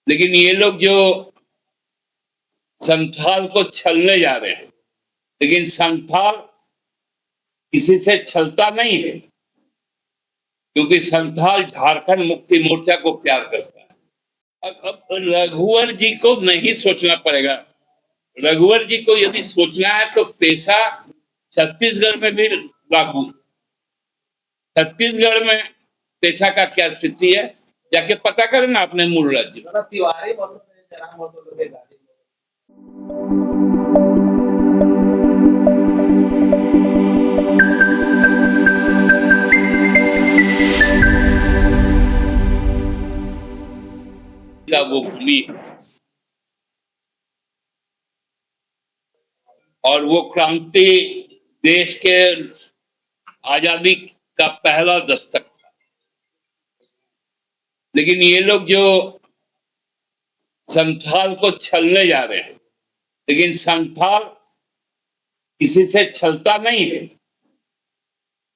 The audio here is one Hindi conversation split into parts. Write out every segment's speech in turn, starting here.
लेकिन ये लोग जो संथाल को छलने जा रहे हैं, लेकिन संथाल किसी से छलता नहीं है, क्योंकि संथाल झारखंड मुक्ति मोर्चा को प्यार करता है। अब रघुवर जी को नहीं सोचना पड़ेगा। रघुवर जी को यदि सोचना है तो पेशा छत्तीसगढ़ में भी लागू। छत्तीसगढ़ में पेशा का क्या स्थिति है, जाके पता करें ना अपने मूल राज्य। वो भूमि है और वो क्रांति देश के आजादी का पहला दस्तक था। लेकिन ये लोग जो संथाल को छलने जा रहे हैं, लेकिन संथाल किसी से छलता नहीं है,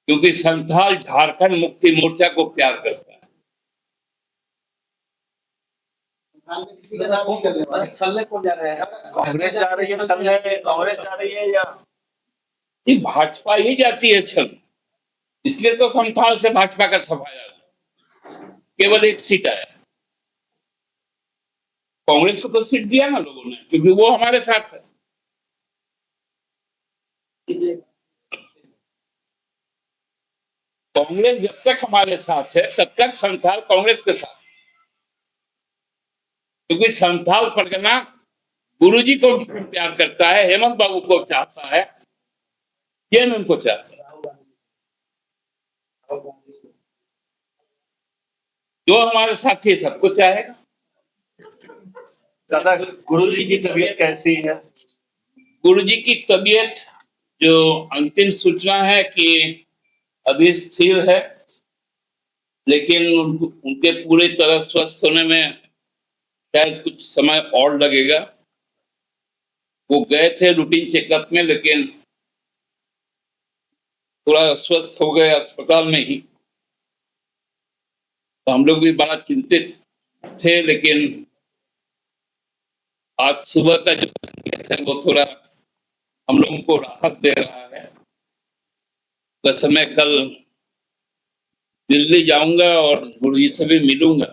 क्योंकि संथाल झारखंड मुक्ति मोर्चा को प्यार करता है। छलने कौन जा रहा है? कांग्रेस जा रही है छलने, कांग्रेस जा रही है या ये भाजपा ही जाती है छल, इसलिए तो संथाल से भाजपा का सफाया केवल एक सीट आया। कांग्रेस को तो सीट दिया ना लोगों ने, क्योंकि वो हमारे साथ है। कांग्रेस जब तक हमारे साथ है तब तक संथाल कांग्रेस के साथ, क्योंकि संथाल परगना गुरुजी को प्यार करता है, हेमंत बाबू को चाहता है, जेएमएम को चाहता है। जो हमारे साथी है सबको चाहेगा। दादा गुरुजी की तबीयत कैसी है? गुरुजी की तबीयत जो अंतिम सूचना है कि अभी स्थिर है, लेकिन उनके पूरी तरह स्वस्थ होने में शायद कुछ समय और लगेगा। वो गए थे रूटीन चेकअप में, लेकिन थोड़ा अस्वस्थ हो गए अस्पताल में ही, तो हम लोग भी बड़ा चिंतित थे। लेकिन आज सुबह का जो संकेत है वो थोड़ा हम लोगों को राहत दे रहा है। वैसे मैं कल दिल्ली जाऊंगा और गुरुजी से भी मिलूंगा,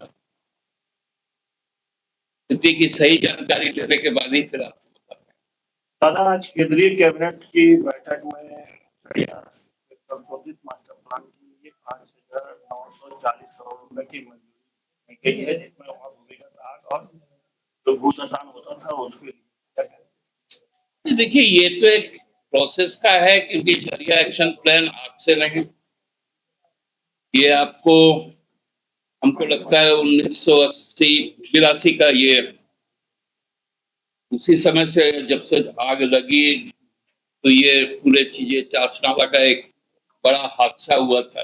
स्थिति की सही जानकारी लेने के बाद ही फिर आपको। दादा आज केंद्रीय कैबिनेट की बैठक में संशोधित मास्टर प्लान के लिए 5,940 करोड़ रुपए की मंजूरी की गई है, जिसमें वहाँ भूमिगत आग और जो भूदसान होता था उसके लिए। देखिए ये तो एक प्रोसेस का है, क्योंकि जरिया एक्शन प्लान आपसे नहीं, ये आपको हमको लगता है 1980-82 का ये उसी समय से जब से आग लगी तो ये पूरे चीजें चासनाला का एक बड़ा हादसा हुआ था,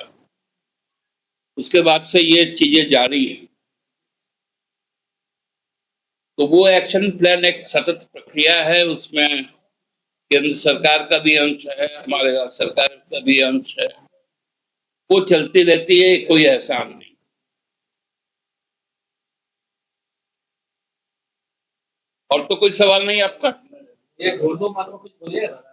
उसके बाद से ये चीजें जारी है। तो वो एक्शन प्लान एक सतत प्रक्रिया है, उसमें केंद्र सरकार का भी अंश है, हमारे राज्य सरकार का भी अंश है, वो चलती रहती है, कोई एहसान नहीं। और तो कोई सवाल नहीं आपका? ये उर्दू मात्र कुछ बोलिएगा।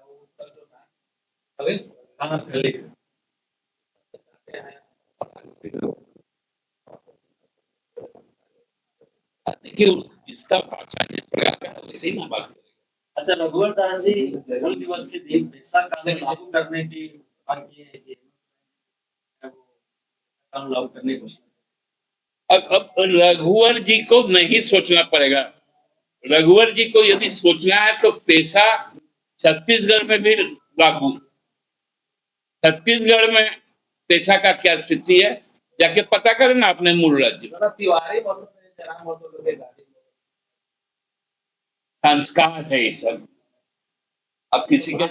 देखिए जिसका भाषा जिस प्रकार का है वैसे ही ना बात करेगा। अच्छा रघुवर दास जी, हुल दिवस के दिन पेशा कानून लागू करने की कानून लागू करने की कोशिश। अब रघुवर जी को नहीं सोचना पड़ेगा। रघुवर जी को यदि सोचना है तो पेशा छत्तीसगढ़ में भी लागू। छत्तीसगढ़ में पेशा का क्या स्थिति है, जाके पता करें ना अपने मूल राज्य। तिवारी संस्कार है ये सब। अब किसी के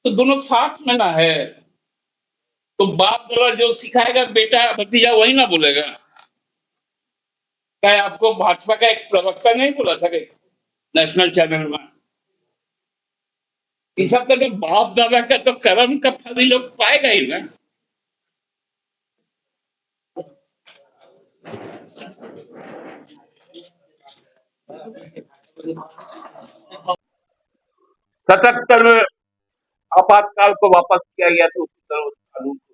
तो दोनों साथ में ना है, तो बाप दादा जो सिखाएगा बेटा भतीजा वही ना बोलेगा। क्या आपको भाजपा का एक प्रवक्ता नहीं बोला था कि नेशनल चैनल में, इन सब का तो बाप दादा का तो कर्म का फल ही लोग पाएगा ही ना। 77 में आपातकाल को वापस किया गया था, उसी तरह उस कानून को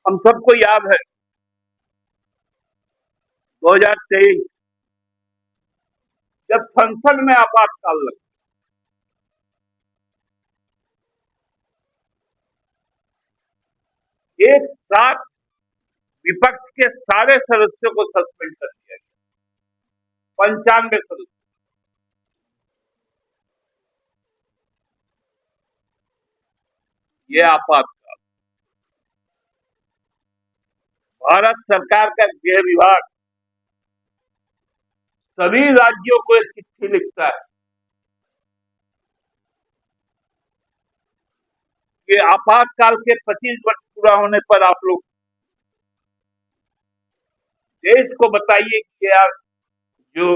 हम सबको याद है 2023 जब संसद में आपातकाल लगा, एक साथ विपक्ष के सारे सदस्यों को सस्पेंड कर दिया गया, 95 सदस्य। ये आपातकाल भारत सरकार का गृह विभाग सभी राज्यों को एक चिट्ठी लिखता है कि आपातकाल के 25 वर्ष पूरा होने पर आप लोग देश को बताइए कि यार जो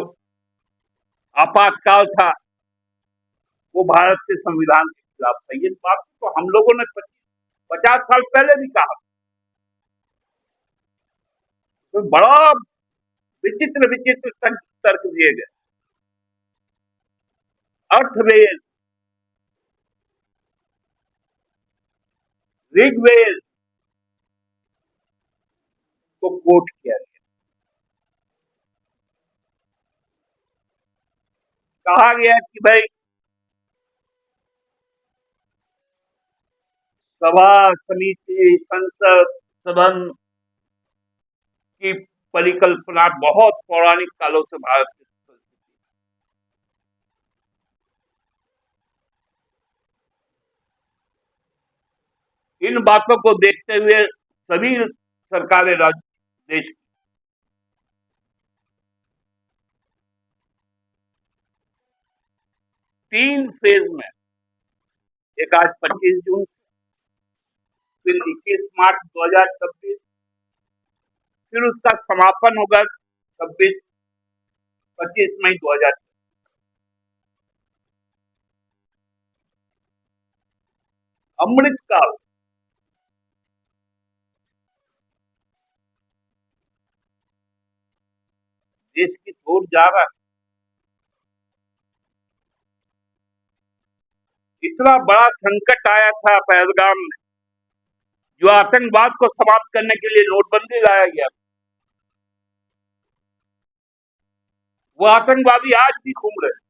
आपातकाल था वो भारत के संविधान के खिलाफ था। ये बात तो हम लोगों ने 50 साल पहले भी कहा। तो बड़ा विचित्र विचित्र तर्क दिए गए। अर्थवेद, ऋग्वेद को कोट किया गया, कहा गया कि भाई सभा, समिति, संसद, सदन की परिकल्पना बहुत पौराणिक कालों से भारत की इन बातों को देखते हुए सभी सरकारें राज्य देश 3 फेज में, एक आज 25 जून, फिर 21 मार्च 2026, फिर उसका समापन होगा 25 मई 2026। अमृतकाल देश की छोड़ जा रहा है। इतना बड़ा संकट आया था पहलगाम में, जो आतंकवाद को समाप्त करने के लिए नोटबंदी लाया गया, वो आतंकवादी आज भी घूम रहे हैं।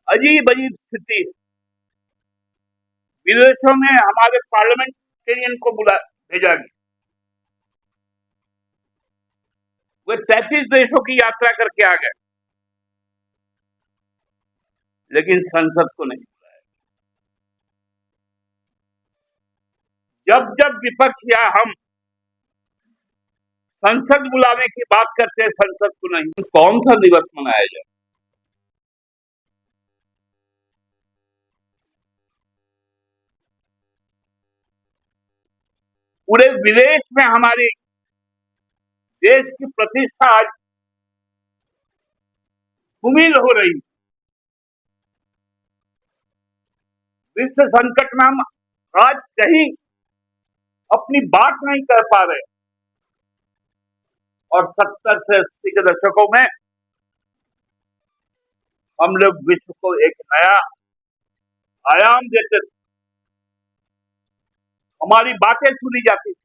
अजीब अजीब स्थिति। विदेशों में हमारे पार्लियामेंटेरियन को भेजा गया, वे 33 देशों की यात्रा करके आ गए, लेकिन संसद को नहीं बुलाया। जब जब विपक्ष या हम संसद बुलाने की बात करते हैं, संसद को नहीं, कौन सा दिवस मनाया जाए? पूरे विदेश में हमारी देश की प्रतिष्ठा आज धूमिल हो रही। विश्व संकट में हम आज कहीं अपनी बात नहीं कर पा रहे, और 70 से 80 के दशकों में हम लोग विश्व को एक नया आयाम देते थे, हमारी बातें सुनी जाती थी।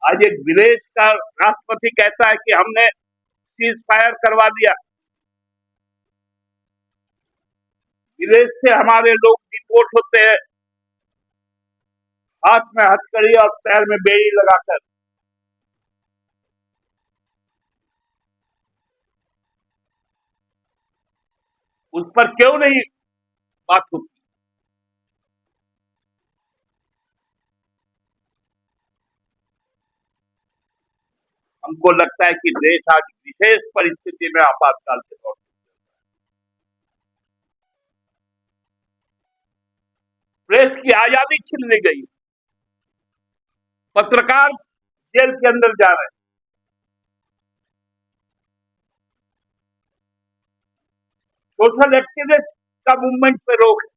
आज एक विदेश का राष्ट्रपति कहता है कि हमने सीज फायर करवा दिया, विदेश से हमारे लोग डिपोर्ट होते हैं हाथ में हथकड़ी और पैर में बेड़ी लगाकर। उस पर क्यों नहीं बात होती? हमको लगता है कि देश आज विशेष परिस्थिति में आपातकाल के तौर पर, प्रेस की आजादी छीन ली गई, पत्रकार जेल के अंदर जा रहे हैं, सोशल एक्टिविस्ट का मूवमेंट पे रोक है।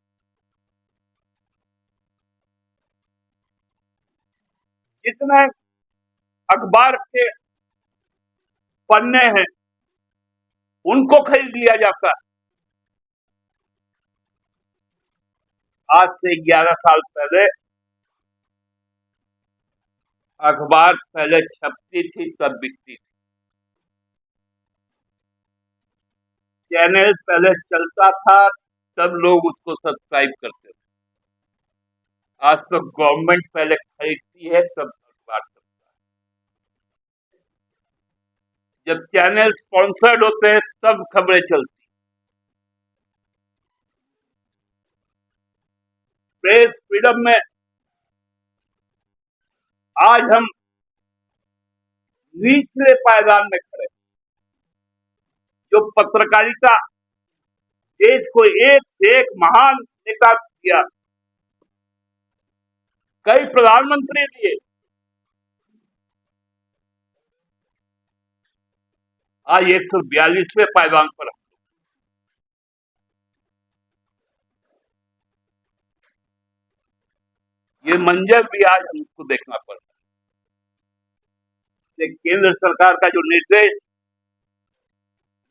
जितने अखबार के पन्ने हैं उनको खरीद लिया जाता है। आज से 11 साल पहले अखबार पहले छपती थी तब बिकती थी, चैनल पहले चलता था तब लोग उसको सब्सक्राइब करते थे। आज तो गवर्नमेंट पहले खरीदती है तब अखबार चलता है। जब चैनल स्पॉन्सर्ड होते हैं तब खबरें चलती। प्रेस फ्रीडम में आज हम निचले पायदान में खड़े, जो पत्रकारिता देश को एक से एक महान नेता किया, कई प्रधानमंत्री दिए, आज 142वें पायदान पर हम। ये मंजर भी आज हमको देखना पड़ रहा है। केंद्र सरकार का जो निर्देश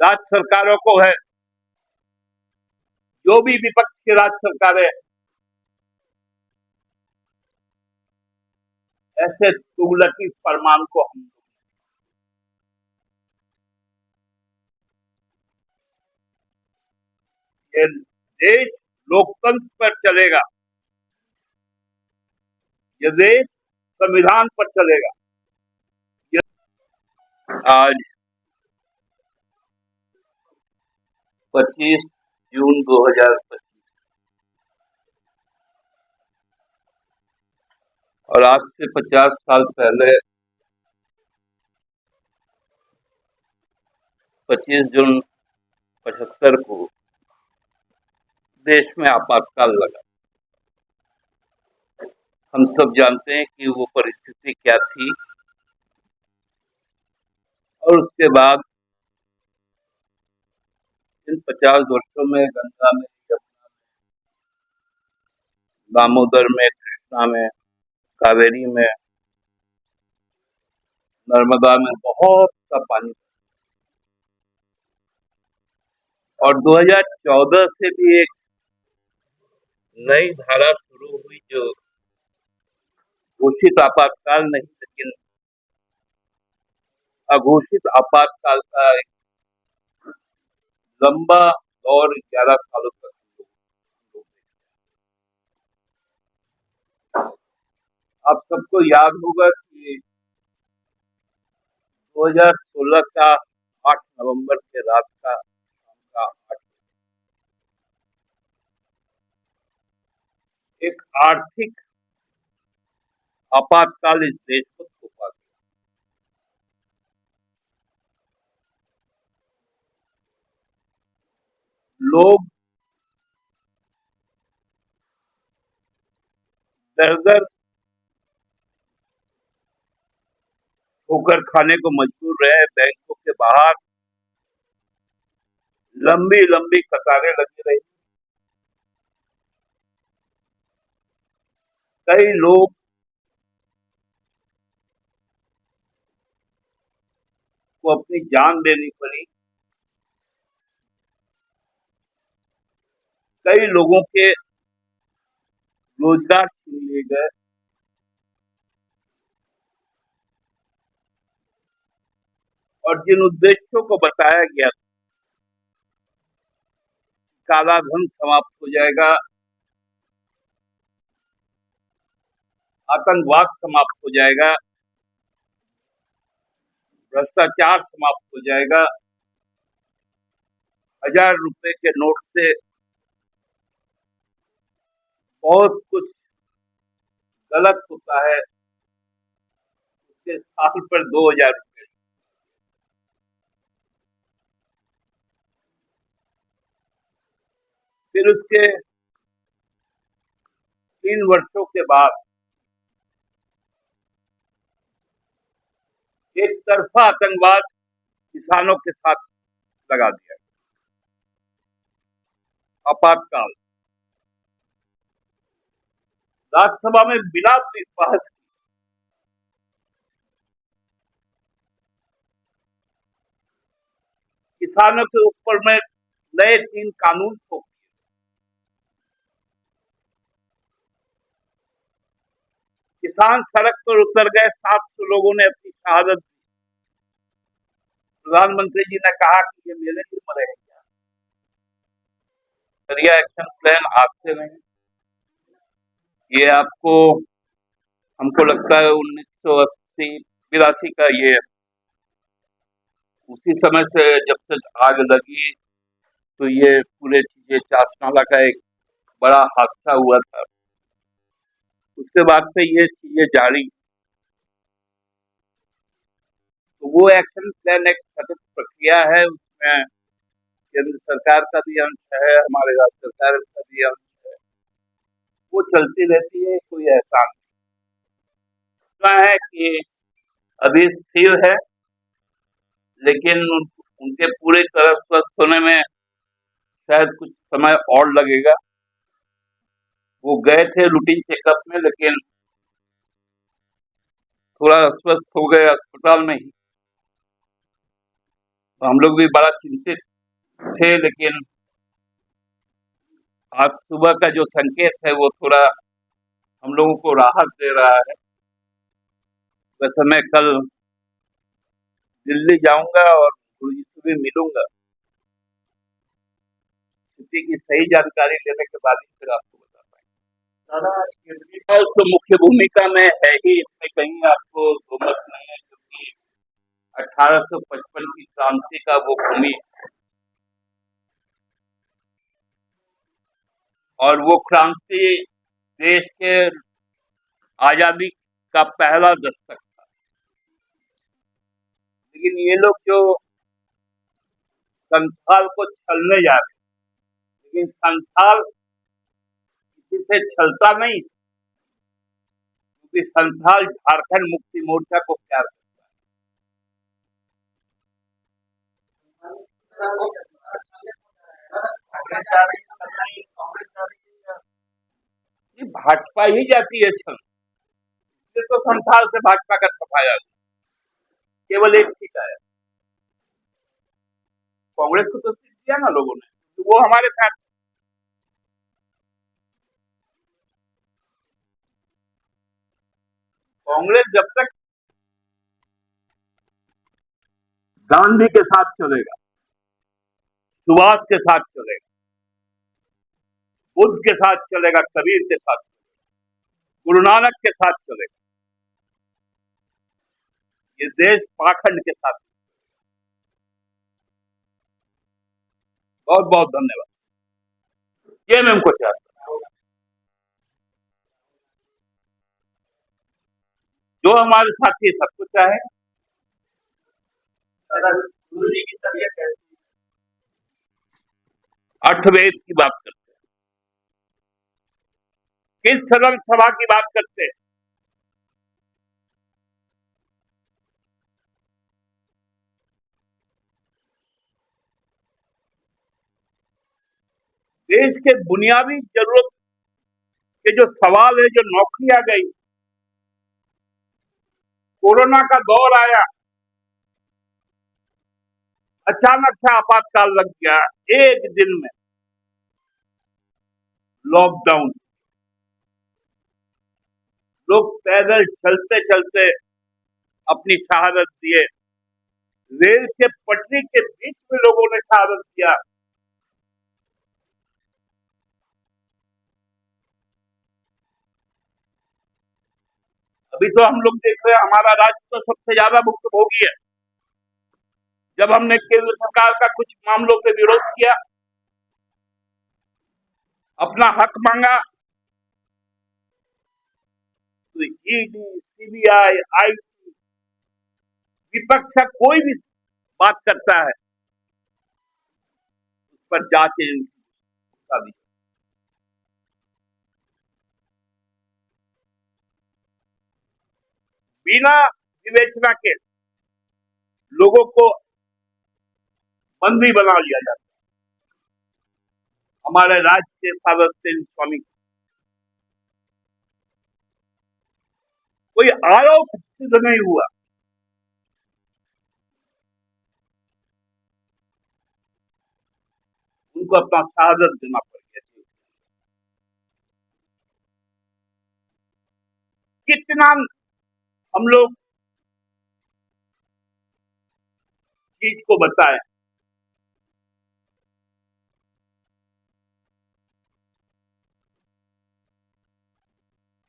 राज्य सरकारों को है, जो भी विपक्ष की राज्य सरकारें ऐसे तुगलकी फरमान को हम, ये देश लोकतंत्र पर चलेगा, ये देश संविधान पर चलेगा। आज 25 जून 2025 और आज से 50 साल पहले 25 जून 75 को देश में आपातकाल लगा। हम सब जानते हैं कि वो परिस्थिति क्या थी और उसके बाद इन 50 वर्षों में गंगा में, यमुना में, दामोदर में, कृष्णा में, कावेरी में, नर्मदा में बहुत सा पानी, और 2014 से भी एक नई धारा शुरू हुई जो घोषित आपातकाल नहीं लेकिन अघोषित आपातकाल का एक लंबा दौर 11 सालों तक हम लोग। आप सबको याद होगा कि 2016 का 8 नवंबर के रात का शाम का 8 एक आर्थिक आपातकाल इस देश को थोपा गया। लोग दर दर ठोकर खाने को मजबूर रहे। बैंकों के बाहर लंबी लंबी कतारें लगी रही। कई लोग को अपनी जान देनी पड़ी। कई लोगों के रोजगार छीन लिए गए। और जिन उद्देश्यों को बताया गया, काला धन समाप्त हो जाएगा, आतंकवाद समाप्त हो जाएगा, भ्रष्टाचार समाप्त हो जाएगा, 1000 रुपए के नोट से बहुत कुछ गलत होता है, उसके साल पर 2000 रुपए। फिर उसके 3 वर्षों के बाद एक तरफा आतंकवाद किसानों के साथ लगा दिया। आपातकाल राज्यसभा में बिना बहस किसानों के ऊपर में नए 3 कानून थोप दिए। किसान सड़क पर उतर गए, 700 लोगों ने अपनी शहादत दी। प्रधानमंत्री जी ने कहा कि ये मेरे लिए मरे हैं क्या? दरिया एक्शन प्लान आज से नहीं, ये आपको हमको लगता है 1980-82 का ये उसी समय से जब से आग लगी तो ये पूरे चीजें चासनाला का एक बड़ा हादसा हुआ था। उसके बाद से ये चीजें जारी, तो वो एक्शन प्लान एक सतत प्रक्रिया है, उसमें केंद्र सरकार का भी अंश है, हमारे राज्य सरकार का भी अंश है, वो चलती रहती है, कोई एहसान नहीं है कि अभी स्थिर है, लेकिन उनके पूरी तरह स्वस्थ होने में शायद कुछ समय और लगेगा। वो गए थे रूटीन चेकअप में, लेकिन थोड़ा अस्वस्थ हो गए अस्पताल में ही, तो हम लोग भी बड़ा चिंतित थे, लेकिन आज सुबह का जो संकेत है वो थोड़ा हम लोगों को राहत दे रहा है। वैसे मैं कल दिल्ली जाऊंगा और गुरु जी से भी मिलूंगा, स्थिति की सही जानकारी लेने के बाद ही फिर आपको बता पाएंगे। दादा, केजरीवाल तो मुख्य भूमिका में है ही, इसमें कहीं आपको दो मत नहीं है, क्योंकि 1855 की क्रांति का वो भूमि और वो क्रांति देश के आजादी का पहला दस्तक था। लेकिन ये लोग जो संथाल को छलने जा रहे हैं, लेकिन संथाल किसी से छलता नहीं, क्योंकि संथाल झारखंड मुक्ति मोर्चा को प्यार करता है। ये भाजपा ही जाती है छल, इसलिए तो संथाल से भाजपा का सफाया केवल एक सीट आया। कांग्रेस को तो सीट दिया ना लोगों ने, तो वो हमारे साथ। कांग्रेस जब तक गांधी के साथ चलेगा, सुभाष के साथ चलेगा, बुद्ध के साथ चलेगा, कबीर के साथ, गुरु नानक के साथ चलेगा, ये देश पाखंड के साथ। बहुत बहुत धन्यवाद। ये मैं उनको चाहता हूँ, जो हमारे साथी सबको चाहे। गुरु जी की तबीयत कैसी? अर्थवेद की बात करते हैं, किस सदन सभा की बात करते हैं? देश के बुनियादी जरूरत के जो सवाल है, जो नौकरियां गई, कोरोना का दौर आया, अचानक से आपातकाल लग गया, एक दिन में लॉकडाउन, लोग पैदल चलते चलते अपनी शहादत दिए, रेल के पटरी के बीच में लोगों ने शहादत दिया। अभी तो हम लोग देख रहे हैं, हमारा राज्य तो सबसे ज्यादा भुक्तभोगी है। जब हमने केंद्र सरकार का कुछ मामलों पे विरोध किया, अपना हक मांगा, तो ईडी, सीबीआई, आईटी, विपक्ष का कोई भी बात करता है, उस पर जांच एजेंसी दी। बिना विवेचना के लोगों को बंदी बना लिया जाता है। हमारे राज्य के सार्वजनिक स्वामी कोई आरोप सिद्ध नहीं हुआ। उनको अपना शहादत देना पड़ गया। कितना हम लोग चीज को बताएं,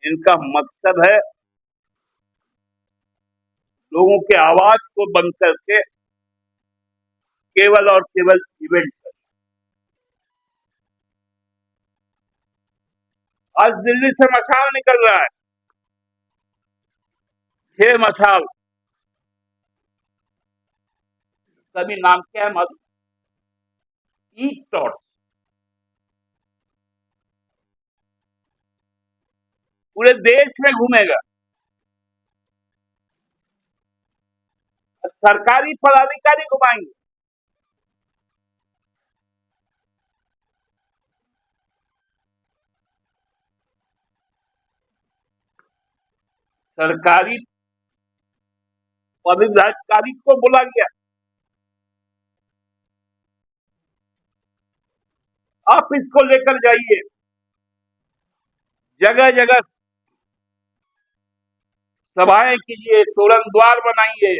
इनका मकसद है लोगों के आवाज को बंद करके केवल और केवल इवेंट करना। आज दिल्ली से मशाल निकल रहा है, 6 मशाल, सभी नाम क्या है मालूम? ई टॉर्च। पूरे देश में घूमेगा। सरकारी पदाधिकारी घुमाएंगे। सरकारी पदाधिकारी को बोला गया, आप इसको लेकर जाइए, जगह जगह सभाएं कीजिए, तोरण द्वार बनाइए।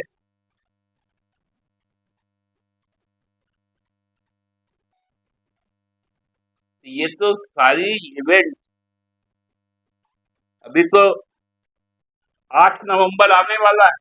ये तो सारी इवेंट, अभी तो 8 नवंबर आने वाला है।